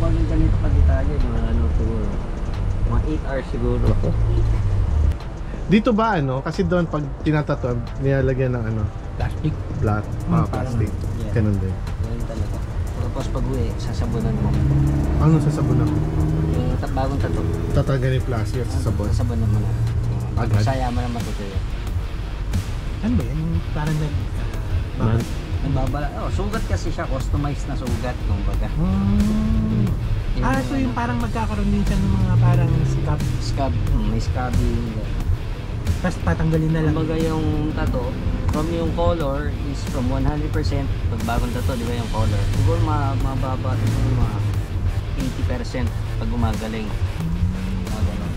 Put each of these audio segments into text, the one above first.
pag ganito pa detalye, mga ano siguro. Mga 8 hours siguro. Dito ba ano? Kasi doon pag tinatato, nilalagyan ng ano? Plastic. Black, plastic. Yeah. Ganun din. Ganun talaga. Tapos pag uwi, sasabunan mo. Ano sa sabon ako? Yung bagong tato. Tatanggalin yung plastic at sa sabon. Sasabunan mo na. Agad? Saya mo na matutuyo. Ano ba yan? Yung parang Man. Nagbabala. Oh, sugat kasi siya. Customized na sugat. Kumbaga. So yung parang magkakaroon din siya ng mga parang scab. Scab. May scabbing. Tapos tatanggalin na lang. Kumbaga yung tato, from yung color is from 100%. Pag bagong tato, di ba yung color? Siguro mababa siguro mga 80% pag gumagaling. Mga ganun.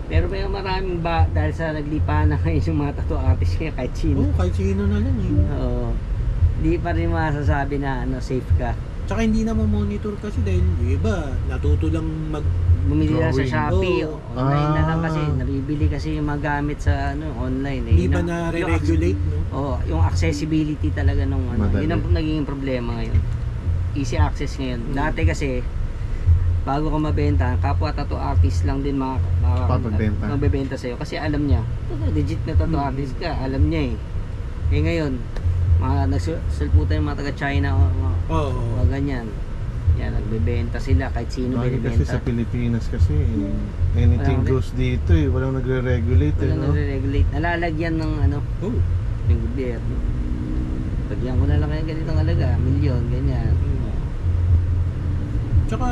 Pero may maraming ba dahil sa naglipahan na ngayon yung mga tattoo artist kaya kahit sino. Oo, kahit sino na lang eh. Oo. Di pa rin masasabi na ano, safe ka. Tsaka hindi na monitor kasi dahil iba, natuto lang Bumili lang sa Drawing. Shopee. Oo. Online na lang kasi. Nabibili kasi yung mga gamit sa ano, online. Eh. Hindi Yun ba ang- na-regulate, no? Oo, yung accessibility talaga nung ano. Madali. Yun ang naging problema ngayon. Easy access ngayon. Dati kasi, bago ka mabenta, kapwa tattoo artist lang din Papagbenta. magbebenta sa'yo. Kasi alam niya, legit na tattoo artist ka. Alam niya eh. Eh ngayon, mga nagsulputan yung mga taga-China o Oo. mga ganyan. Yan, nagbebenta sila kahit sino Kasi binibenta. sa Pilipinas kasi anything Walang- goes dito eh. Walang nagre-regulate eh, Walang no? nagre-regulate. Nalalagyan ng ano, Oh. yung gobyerno. Lagyan ko na lang kaya ganitong halaga, milyon, ganyan. Tsaka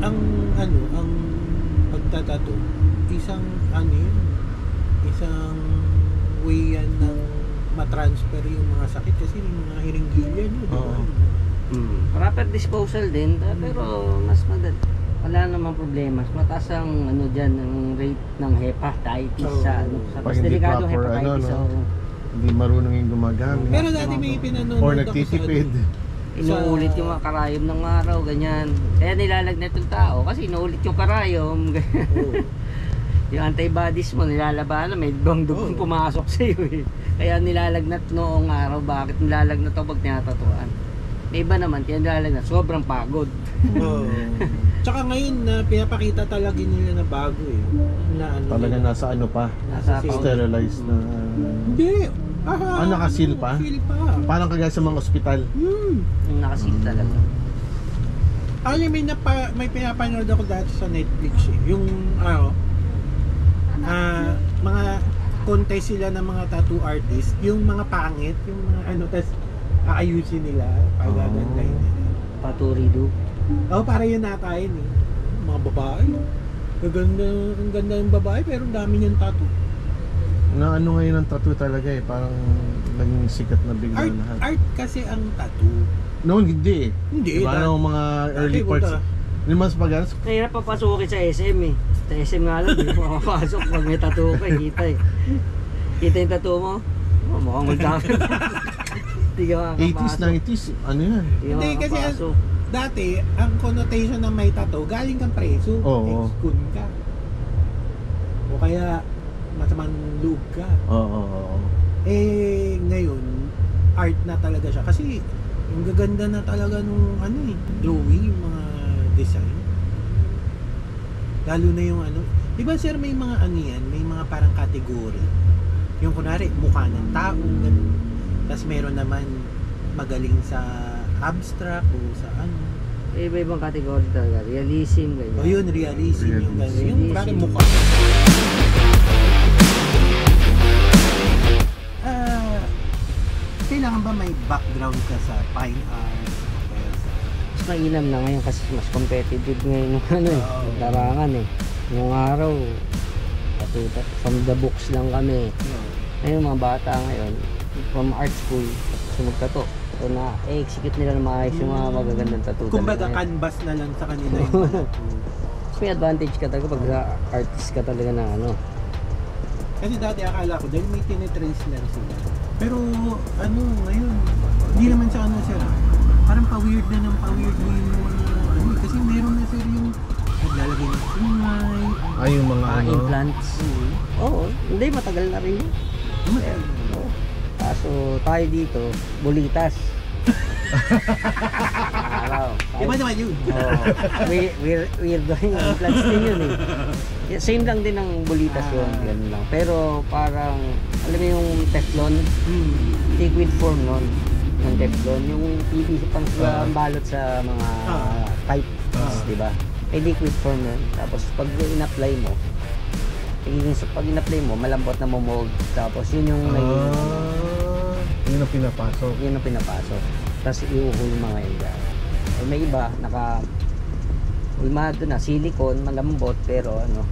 ang ang pagtatato, isang isang way yan ng matransfer yung mga sakit kasi yung mga hiringgilya nyo, di ba? Oo. Proper disposal din, pero mas madali. Wala namang problema. Mas mataas ang ano diyan, ang rate ng hepatitis sa ano, sa Pag mas hindi delikadong proper, hepatitis. ano, no? Hindi marunong yung gumagamit. Pero dati may pinanonood Or ako nagtitipid. Inuulit yung mga karayom ng araw, ganyan. Kaya nilalagnat yung tao kasi inuulit yung karayom. ganyan. Yung antibodies mo nilalabanan, may ibang dugong pumasok sa iyo eh. Kaya nilalagnat noong araw. Bakit nilalagnat ako pag tinatatuan? May iba naman, kaya nilalagnat, sobrang pagod. Oo. Tsaka ngayon na pinapakita talaga nila na bago eh. Na ano Talaga nila. nasa ano pa? Nasa Sterilized na. Hindi. Aha. Nakasil pa? Nakasil pa. Parang kagaya sa mga ospital. Yung nakasil talaga. May pinapanood ako dati sa Netflix eh. Yung mga contest sila ng mga tattoo artist, yung mga pangit, yung mga tas aayusin nila, pagagandahin nila. Paturido. Para yun natain eh. Mga babae. Ang ganda ng babae pero ang dami niyang tattoo. Na ano ngayon ang tattoo talaga eh. Parang naging sikat na bigla lahat. Art kasi ang tattoo. Noon hindi eh. Hindi. Diba ang mga early parts. Limas pag-aras. Mahirap papasukin sa SM eh. Sa SM nga lang, hindi mo makapasok pag may tattoo ka, kita eh. Kita yung tattoo mo? Oh, mukhang magdami. Hindi ka makakapasok. 80s, 90s, ano yan? Hindi, kasi dati, ang connotation ng may tattoo, galing kang preso. Oo. Ex-con ka. O kaya, masamang loob ka. Oo. Ngayon, art na talaga siya. Kasi, yung gaganda na talaga nung drawing, yung mga design. Lalo na yung diba sir, may mga yan, may mga parang category. Yung kunwari, mukha ng tao, ganun. Tapos meron naman magaling sa abstract o sa Iba-ibang kategory talaga. Realism, ganyan. O yun, realism. Yung gano'n. Yung Realism. parang mukha. Kailangan ba may background ka sa fine art? Mas mainam na ngayon kasi mas competitive ngayon yung larangan eh. Yung araw, from the books lang kami. Ngayon mga bata ngayon, from art school, sumagtato. So na-execute nila na maayos yung mga magagandang tattoo. Kumbaga canvas na lang sa kanila yung Mas may advantage ka talaga pag artist ka talaga na Kasi dati akala ko dahil may tinitrace lang sila. Pero ngayon, hindi naman sa sir. Parang pa-weird na ng pa-weird na yung mga kasi meron na sir yung naglalagay ng sungay. Yung mga implants. Oo, hindi matagal na rin yun. Kaso tayo dito, bulitas. Araw. Iba naman yun. Oo. Weirdo yung implants din yun eh. Yeah, same lang din ang bulitas yun. Ganun lang. Pero parang, alam mo yung Teflon? Liquid form nun. Yung Teflon. Yung PVC pang balot sa mga pipes, di ba? May liquid form nun. Tapos pag in-apply mo, pag in-apply mo, malambot na mo-mold. Tapos yun yung Yun ang pinapasok. yun ang pinapasok. Tapos iuhul mga enda. May iba, ulmado na, silicone, malambot, pero ano,